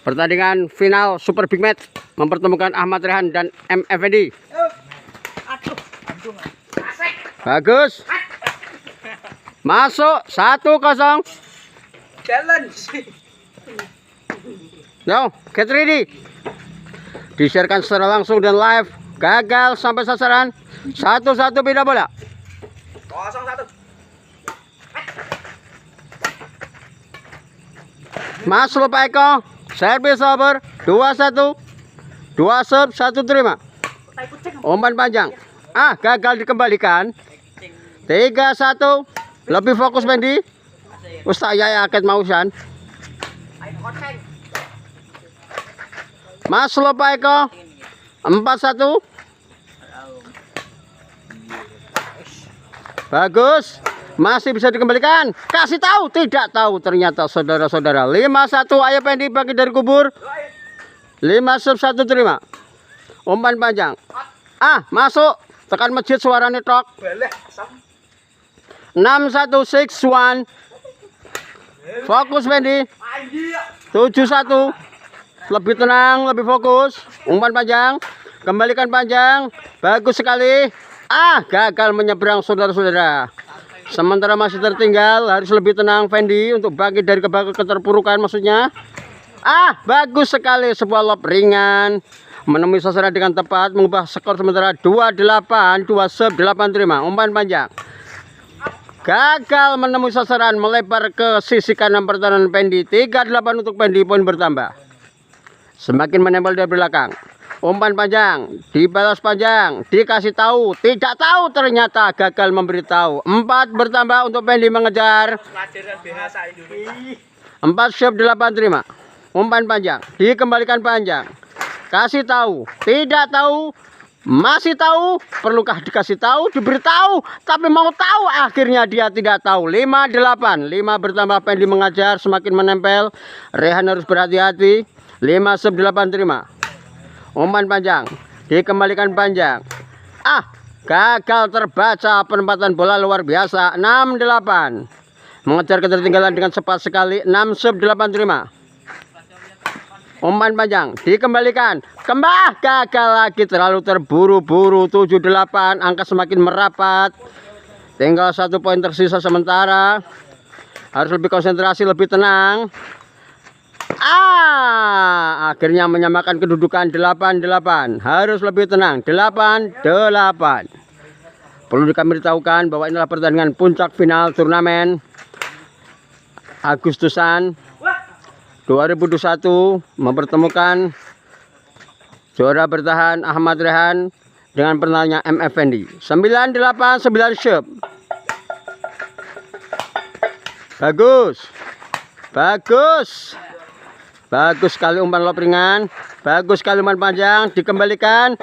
Pertandingan final Super Big Match mempertemukan Ahmad Rehan dan M Effendi. Bagus. Masuk 1-0. Challenge. No, get ready. Disiarkan secara langsung dan live. Gagal sampai sasaran. 1-1 pindah bola. 0-1. Masuk Pak Eko. Servis over 2-1. 2 serve 1 terima. Umpan panjang. Gagal dikembalikan. 3-1. Lebih fokus Fendi. Ustaz ya aket mausan. Masuk Pak Eko. 4-1. Bagus. Masih bisa dikembalikan. Kasih tahu, tidak tahu ternyata saudara-saudara. 5-1 ayo Fendi bagi dari kubur. 5 sub 1 terima. Umpan panjang. Masuk. Tekan masjid suaranya tok. 6-1-6-1. Fokus Fendi. 7-1. Lebih tenang, lebih fokus. Umpan panjang. Kembalikan panjang. Bagus sekali. Gagal menyeberang saudara-saudara. Sementara masih tertinggal, harus lebih tenang Fendi untuk bangkit dari keterpurukan maksudnya. Bagus sekali sebuah lob ringan. Menemui sasaran dengan tepat, mengubah skor sementara 2-8, 2 sub 8 terima. Umpan panjang. Gagal menemui sasaran, melebar ke sisi kanan pertahanan Fendi. 3-8 untuk Fendi, poin bertambah. Semakin menempel dari belakang. Umpan panjang, dibalas panjang, dikasih tahu, tidak tahu ternyata gagal memberitahu. 4 bertambah untuk Fendi mengejar. 4 sub 8 terima. Umpan panjang, dikembalikan panjang. Kasih tahu, tidak tahu, masih tahu, perlukah dikasih tahu, diberitahu, tapi mau tahu akhirnya dia tidak tahu. 5-8, 5 bertambah Fendi mengajar, semakin menempel. Rehan harus berhati-hati. 5 sub 8 terima. Umpan panjang, dikembalikan panjang. Gagal terbaca penempatan bola luar biasa. 6-8. Mengejar ketertinggalan dengan cepat sekali. 6 sub 8 terima. Umpan panjang, dikembalikan. Gagal lagi, terlalu terburu-buru. 7-8, angka semakin merapat. Tinggal 1 poin tersisa sementara. Harus lebih konsentrasi, lebih tenang. Akhirnya menyamakan kedudukan 8-8. Harus lebih tenang. 8-8. Perlu kami beritahukan bahwa inilah pertandingan puncak final turnamen Agustusan 2021 mempertemukan juara bertahan Ahmad Rehan dengan penanya M Effendi. 9-8, 9 sub. Bagus. Bagus. Bagus sekali umpan lob ringan. Bagus sekali umpan panjang. Dikembalikan.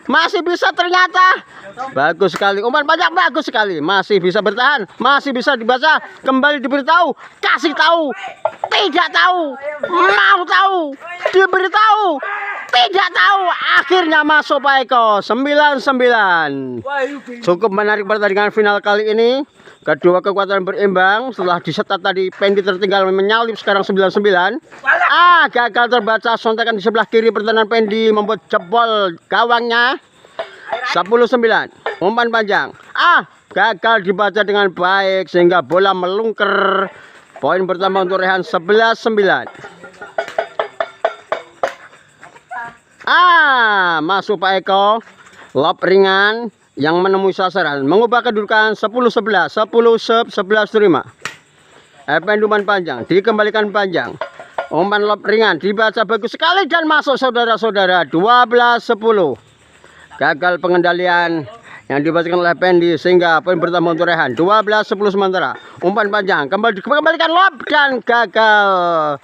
Masih bisa ternyata. Bagus sekali umpan panjang. Bagus sekali. Masih bisa bertahan. Masih bisa dibaca. Kembali diberitahu. Kasih tahu. Tidak tahu. Mau tahu. Diberitahu. Tidak tahu. Akhirnya masuk Pak Eko. 9-9. Cukup menarik pertandingan final kali ini. Kedua kekuatan berimbang. Setelah disetat tadi Fendi tertinggal menyalip, sekarang 9-9. Gagal terbaca sontakan di sebelah kiri pertahanan Fendi membuat jebol gawangnya. 10-9. Umpan panjang. Gagal dibaca dengan baik sehingga bola melungker. Poin pertama untuk Rehan. 11-9. Masuk Pak Eko. Lob ringan yang menemui sasaran, mengubah kedudukan 10-11, 10 sub 11 terima. Effendi umpan panjang, dikembalikan panjang. Umpan lob ringan dibaca bagus sekali dan masuk saudara-saudara. 12-10. Gagal pengendalian yang dibacakan oleh Fendi sehingga poin bertambah untuk Rehan. 12-10 sementara. Umpan panjang kembalikan lob dan gagal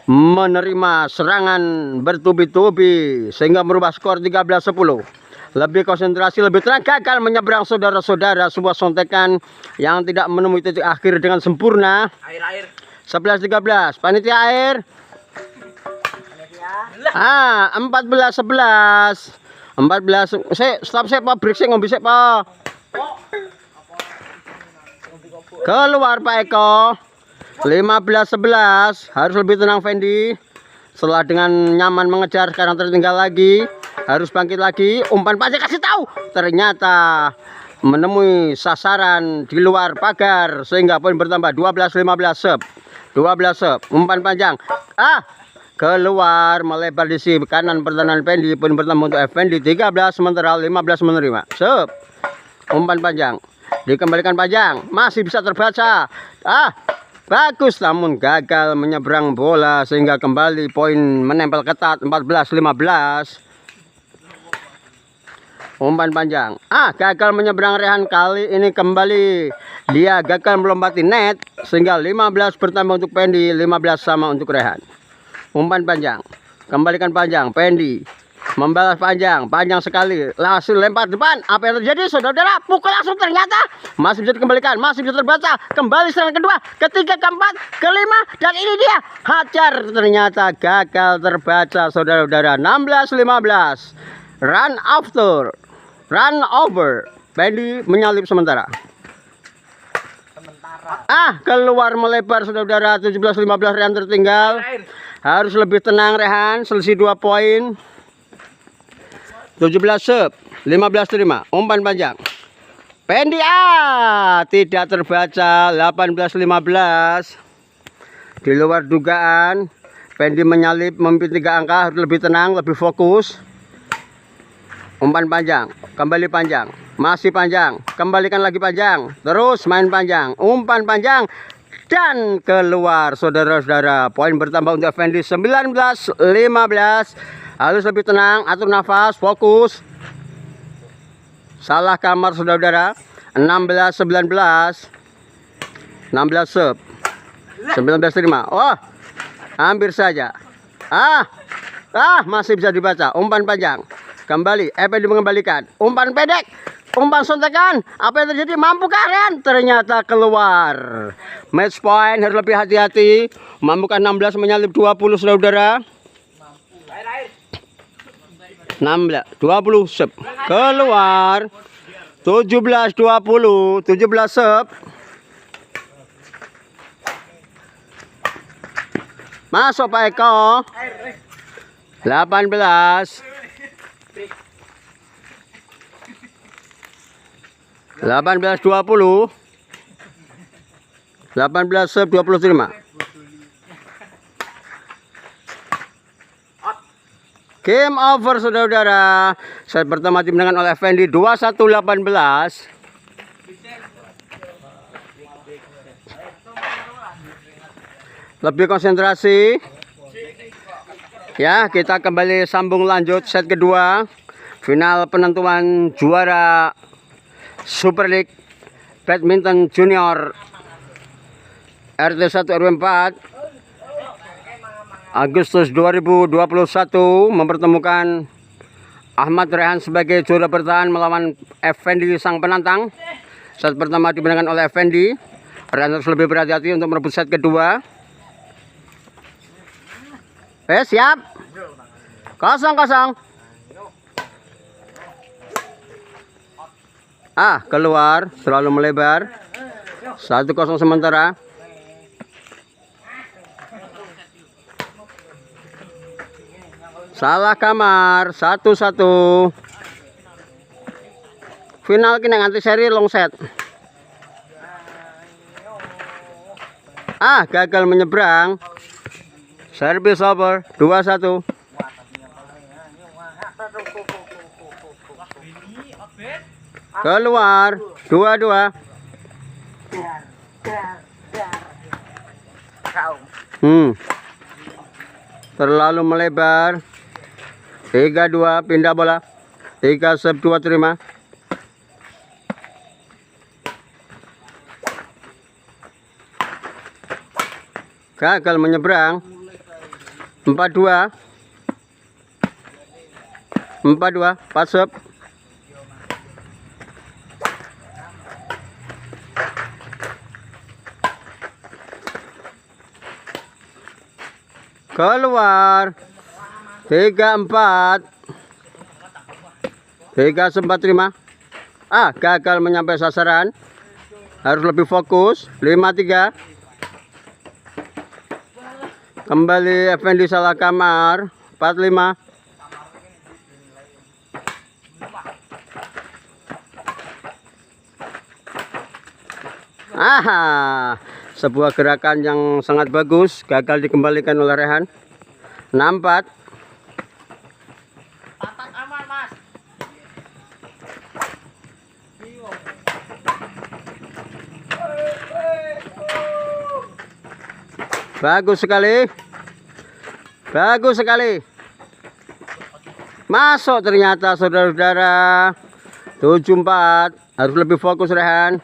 menerima serangan bertubi-tubi sehingga merubah skor 13-10. Lebih konsentrasi, lebih tenang. Gagal menyeberang saudara-saudara. Sebuah sontekan yang tidak menemui titik akhir dengan sempurna. 11-13. Panitia air. 14-11. 14. Stop Pak. Break saya ngombe Pak. Keluar Pak Eko. 15-11. Harus lebih tenang Fendi. Setelah dengan nyaman mengejar, sekarang tertinggal lagi. Harus bangkit lagi. Umpan panjang kasih tahu. Ternyata menemui sasaran di luar pagar sehingga poin bertambah 12-15 sub. 12 sub. Umpan panjang. Keluar melebar di sisi kanan pertahanan Pendi. Poin bertambah untuk Effendi 13 sementara 15 menerima. Sub. Umpan panjang. Dikembalikan panjang. Masih bisa terbaca. Bagus namun gagal menyeberang bola sehingga kembali poin menempel ketat 14-15. Umpan panjang. Gagal menyeberang Rehan kali ini kembali. Dia gagal melompati net sehingga 15 bertambah untuk Pendi, 15 sama untuk Rehan. Umpan panjang. Kembalikan panjang. Pendi membalas panjang, panjang sekali, langsung lempar depan. Apa yang terjadi, saudara-saudara? Pukul langsung ternyata masih bisa dikembalikan, masih bisa terbaca. Kembali serangan kedua, ketiga, keempat, kelima, dan ini dia hajar. Ternyata gagal terbaca, saudara-saudara. 16-15. Run over. Pendi menyalip sementara. Keluar melebar, saudara-saudara. 17-15 Rehan tertinggal. Harus lebih tenang Rehan, selisih 2 poin. 17 sub, 15 terima. Umpan panjang. Pendi tidak terbaca. 18-15. Di luar dugaan. Pendi menyalip memimpin 3 angka. Harus lebih tenang, lebih fokus. Umpan panjang. Kembali panjang. Masih panjang. Kembalikan lagi panjang. Terus main panjang. Umpan panjang. Dan keluar, saudara-saudara. Poin bertambah untuk Effendi 19-15. Harus lebih tenang, atur nafas, fokus. Salah kamar, saudara-saudara. 16-19. 16 sub. 19 terima. Hampir saja. Masih bisa dibaca. Umpan panjang. Kembali, Effendi mengembalikan. Umpan pendek. Umpan sontekan. Apa yang terjadi? Mampukah Rehan? Ternyata keluar. Match point, harus lebih hati-hati. Mampukah 16 menyalip 20, saudara-saudara. 16, 20 sub. Keluar. 17-20, 17 sub. Masuk Pak Eko. 18. 18-20. 18 sub, 20 terima. Game over, saudara-saudara. Set pertama dimenangkan oleh Effendi 21-18. Lebih konsentrasi. Ya, kita kembali sambung lanjut set kedua. Final penentuan juara Super League Badminton Junior RT 1 RW 4 Agustus 2021 mempertemukan Ahmad Rehan sebagai juara bertahan melawan Effendi sang penantang. Set pertama dimenangkan oleh Effendi. Rehan harus lebih berhati-hati untuk merebut set kedua. Siap. 0-0. Keluar, selalu melebar. 1-0 sementara. Salah kamar. 1-1. Final kini nganti seri long set. Gagal menyeberang. Service over. 2-1. Keluar. 2-2. Terlalu melebar. 3-2. Pindah bola. 3 sub, 2 terima. Gagal menyeberang. 4-2. 4-2. 4 sub. Keluar. 3-4. 3 sempat terima. Gagal menyampai sasaran. Harus lebih fokus. 5-3. Kembali Effendi salah kamar. 45. Sebuah gerakan yang sangat bagus, gagal dikembalikan oleh Rehan. 64. Patat aman, Mas. Bagus sekali. Bagus sekali. Masuk ternyata saudara-saudara. 74. Harus lebih fokus Rehan.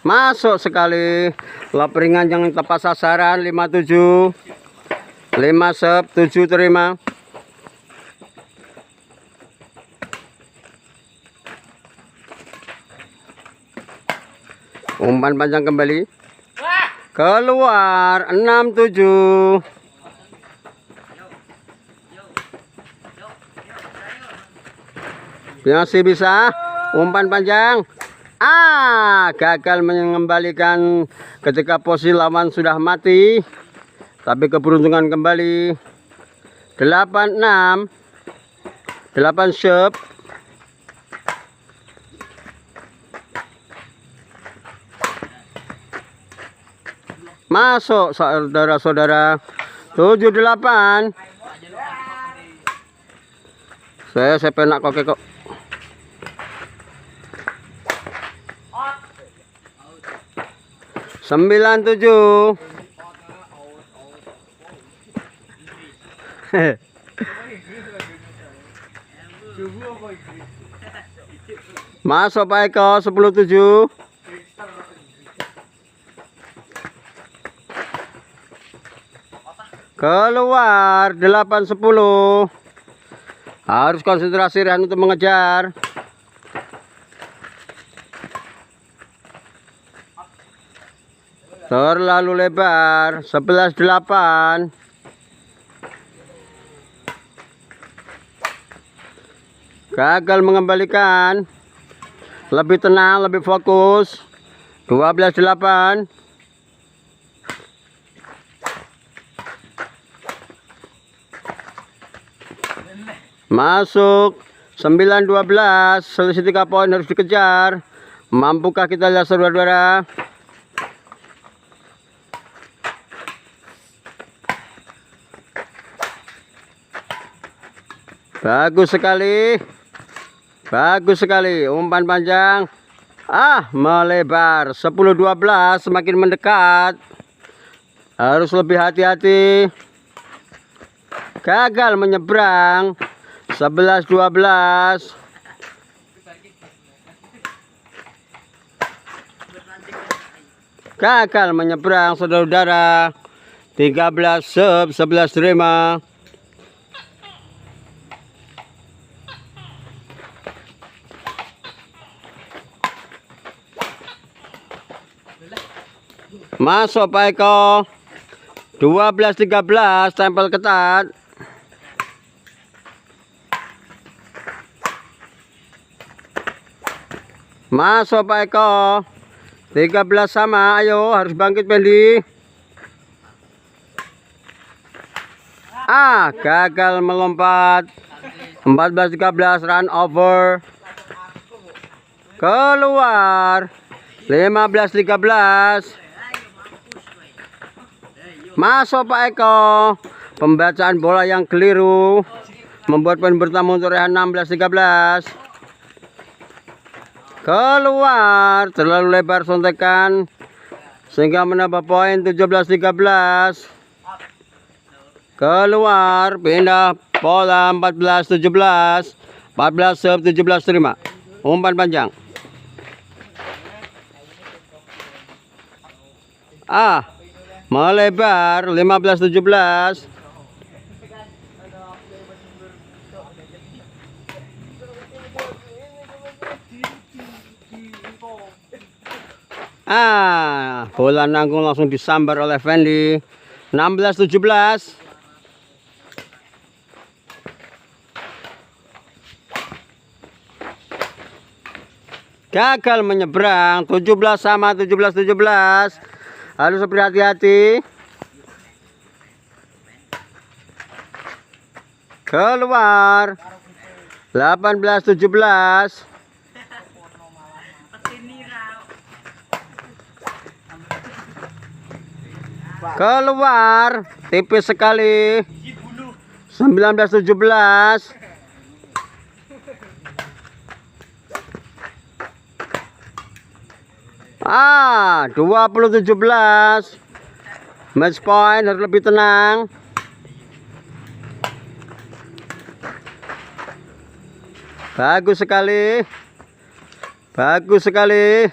Masuk sekali. Lob ringan yang tepat sasaran. 57. 5 sep 7 terima. Umpan panjang kembali. Keluar 67. Masih bisa. Umpan panjang. Gagal mengembalikan ketika posisi lawan sudah mati. Tapi keberuntungan kembali. 86. 8 sep. Masuk saudara-saudara. 78. Saya penak kok. 97. Masuk Pak Eko 10-7. Keluar 8-10. Harus konsentrasi Rehan untuk mengejar. Terlalu lebar. 11-8. Gagal mengembalikan. Lebih tenang, lebih fokus. 12-8. Masuk 9-12. Selisih 3 poin harus dikejar. Mampukah kita lihat saudara-saudara? Bagus sekali. Bagus sekali. Umpan panjang. Melebar. 10-12. Semakin mendekat. Harus lebih hati-hati. Gagal menyeberang. 11-12. Gagal menyeberang saudara-saudara. 13 sep 11 terima. Masuk Pak Eko. 12-13. Tempel ketat. Masuk Pak Eko. 13 sama. Ayo harus bangkit Pendi. Gagal melompat. 14-13. Run over. Keluar. 15-13. Masuk Pak Eko. Pembacaan bola yang keliru membuat poin bertambah untuk Rehan. 16-13. Keluar. Terlalu lebar sontekan sehingga menambah poin. 17-13. Keluar. Pindah bola. 14-17. 14 sep 17 terima. Umpan panjang. Melebar 15-17. Bola nanggung langsung disambar oleh Fendi. 16-17. gagal menyeberang. 17 sama 17. Harus berhati-hati. Keluar. 18-17. Keluar. Tipis sekali. 19-17. Ah, 20-17. Match point, harus lebih tenang. Bagus sekali. Bagus sekali.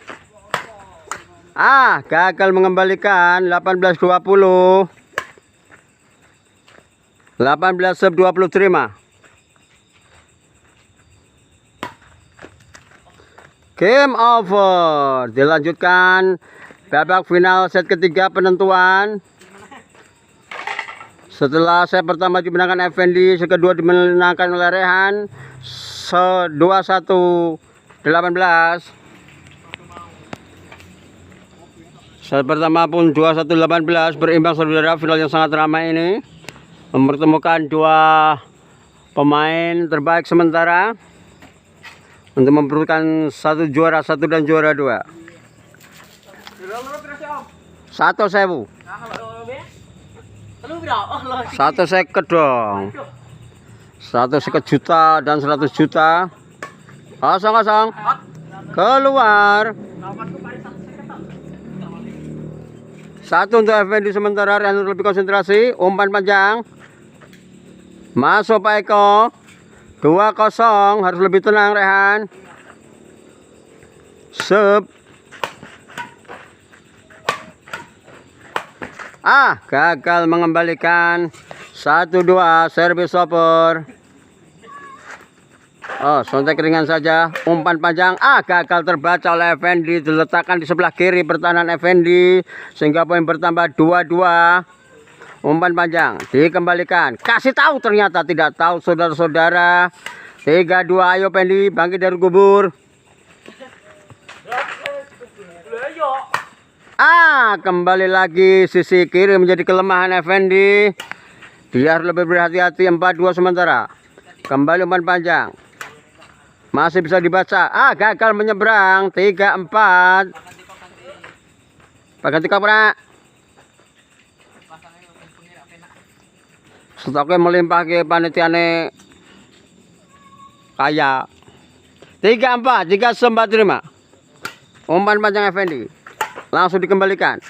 Ah, gagal mengembalikan. 18-20. 18-20 terima. Game over. Dilanjutkan babak final set ketiga penentuan. Setelah set pertama dimenangkan Effendi, set kedua dimenangkan oleh Rehan 21-18. Set pertama pun 21-18, berimbang saudara. Final yang sangat ramai ini mempertemukan dua pemain terbaik sementara untuk memperebutkan satu juara satu dan juara dua. 1.000. 1 seket dong. 1 seket juta dan 100 juta. Kosong. Keluar. 1 untuk Effendi sementara. Rehan lebih konsentrasi. Umpan panjang. Masuk Pak Eko. 2-0. Harus lebih tenang Rehan. Sub. Ah, gagal mengembalikan. 1-2. Servis over. Oh, sontek ringan saja. Umpan panjang. Ah, gagal terbaca oleh Effendi. Diletakkan di sebelah kiri pertahanan Effendi, sehingga poin bertambah 2-2. Umpan panjang dikembalikan. Kasih tahu, ternyata tidak tahu saudara-saudara. 3-2. Ayo Effendi, bangkit dari kubur. Ah, kembali lagi sisi kiri menjadi kelemahan Effendi. Dia harus lebih berhati-hati. 4-2 sementara. Kembali umpan panjang. Masih bisa dibaca. Ah, gagal menyeberang. 3-4. Ganti kapra. Stoknya melimpah ke panitiane kaya. 3-4. Jika sempat terima. Umpan panjang Effendi. Langsung dikembalikan.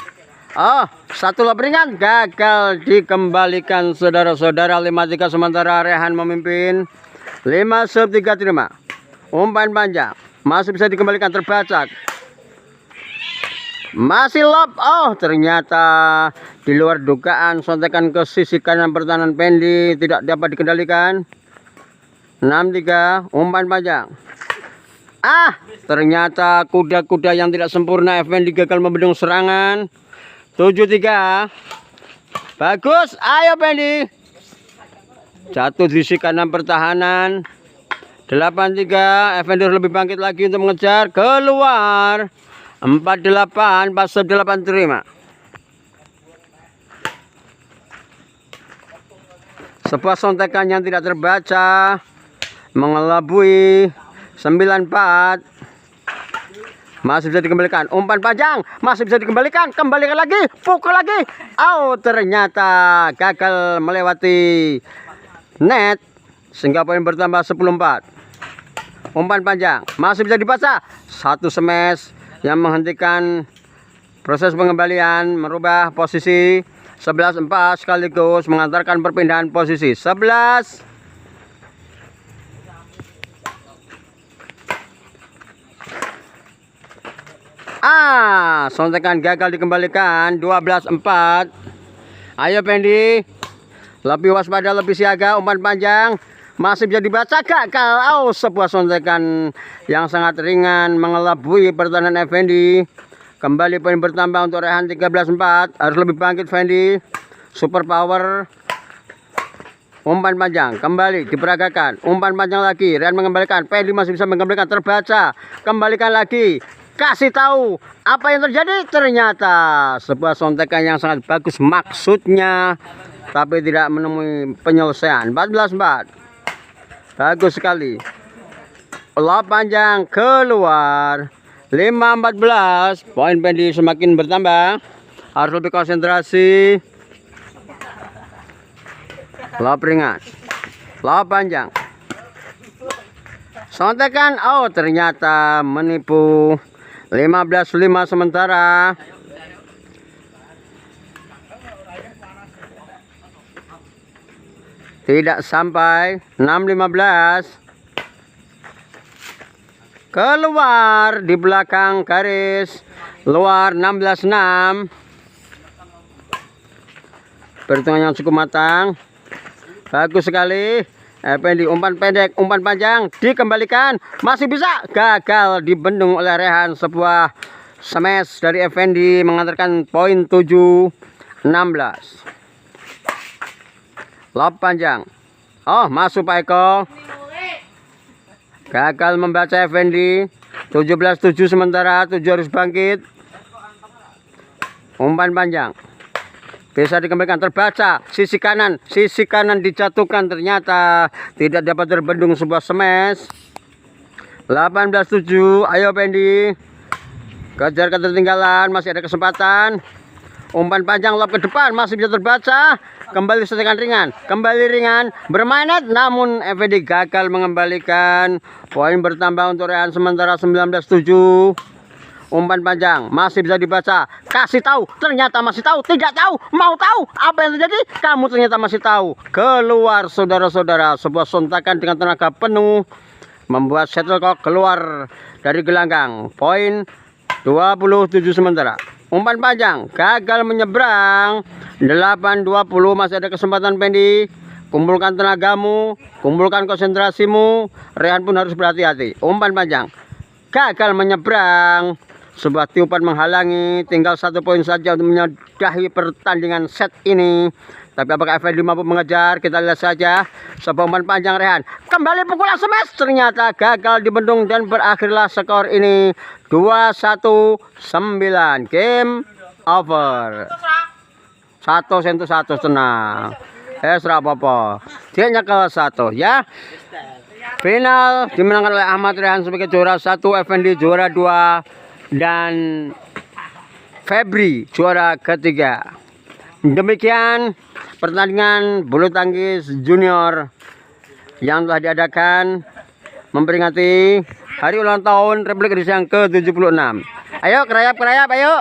Oh, 1 lob ringan gagal dikembalikan saudara-saudara. 5-3 sementara Rehan memimpin. 5-3 terima. Umpan panjang masih bisa dikembalikan, terbaca. Masih lob. Oh, ternyata di luar dugaan. Sontekan ke sisi kanan pertahanan Effendi tidak dapat dikendalikan. 6-3. Umpan panjang. Ah, ternyata kuda-kuda yang tidak sempurna. Effendi gagal membendung serangan. 7-3. Bagus. Ayo Effendi. Jatuh di sisi kanan pertahanan. 8-3. Effendi lebih bangkit lagi untuk mengejar. Keluar. 4-8. Pas 8 terima. Sebuah sontekan yang tidak terbaca mengelabui. 9-4. Masih bisa dikembalikan. Umpan panjang masih bisa dikembalikan. Kembalikan lagi. Pukul lagi. Oh, ternyata gagal melewati net, sehingga poin bertambah 10-4. Umpan panjang masih bisa dibaca. 1 smash yang menghentikan proses pengembalian, merubah posisi. 11-4 sekaligus mengantarkan perpindahan posisi. 11. Ah, sontekan gagal dikembalikan. 12-4. Ayo Effendi, lebih waspada, lebih siaga. Umpan panjang masih bisa dibaca. Gagal. Oh, sebuah sontekan yang sangat ringan mengelabui pertahanan Effendi. Kembali poin bertambah untuk Rehan. 13-4. Harus lebih bangkit Effendi. Super power. Umpan panjang kembali diperagakan. Umpan panjang lagi. Rian mengembalikan. Fendi masih bisa mengembalikan. Terbaca. Kembalikan lagi. Kasih tahu apa yang terjadi. Ternyata sebuah sontekan yang sangat bagus maksudnya, tapi tidak menemui penyelesaian. 14-4. Bagus sekali. Bola panjang keluar. 5-14. Poin Fendi semakin bertambah. Harus lebih konsentrasi. Lob ringan. Lob panjang. Sontekan. Oh, ternyata menipu. 15-5 sementara. Tidak sampai. 6-15. Keluar di belakang garis. Luar 16-6. Perhitungan yang cukup matang. Bagus sekali. Fendi umpan pendek, umpan panjang dikembalikan. Masih bisa. Gagal dibendung oleh Rehan. Sebuah smash dari Fendi mengantarkan poin 7-16. Lob panjang. Oh, masuk Pak Eko. Gagal membaca Fendi. 17-7 sementara. 7 harus bangkit. Umpan panjang. Bisa dikembalikan, terbaca. Sisi kanan dijatuhkan. Ternyata tidak dapat terbendung sebuah smash. 18-7. Ayo Fendi. Kejar ketertinggalan. Masih ada kesempatan. Umpan panjang lob ke depan. Masih bisa terbaca. Kembali setekan ringan. Kembali ringan. Bermain namun Fendi gagal mengembalikan. Poin bertambah untuk Rehan sementara 19-7. Umpan panjang masih bisa dibaca. Kasih tahu. Ternyata masih tahu. Tidak tahu. Mau tahu apa yang terjadi? Kamu ternyata masih tahu. Keluar saudara-saudara. Sebuah sontakan dengan tenaga penuh membuat shuttlecock keluar dari gelanggang. Poin 27 sementara. Umpan panjang gagal menyeberang. 8-20. Masih ada kesempatan Fendi. Kumpulkan tenagamu. Kumpulkan konsentrasimu. Rehan pun harus berhati-hati. Umpan panjang gagal menyeberang. Sebuah tiupan menghalangi. Tinggal 1 poin saja untuk menyudahi pertandingan set ini. Tapi apakah Fendi mampu mengejar? Kita lihat saja. Sebuah umpan panjang Rehan. Kembali pukulan smash. Ternyata gagal dibendung dan berakhirlah skor ini 21-9. Game over. 1-1 tenang. Serah apa-apa. Dia nyekel 1 ya. Final dimenangkan oleh Ahmad Rehan sebagai juara 1, Fendi juara 2, dan Febri juara ketiga. Demikian pertandingan bulu tangkis junior yang telah diadakan memperingati hari ulang tahun Republik Indonesia yang ke-76. Ayo kerayap-kerayap ayo.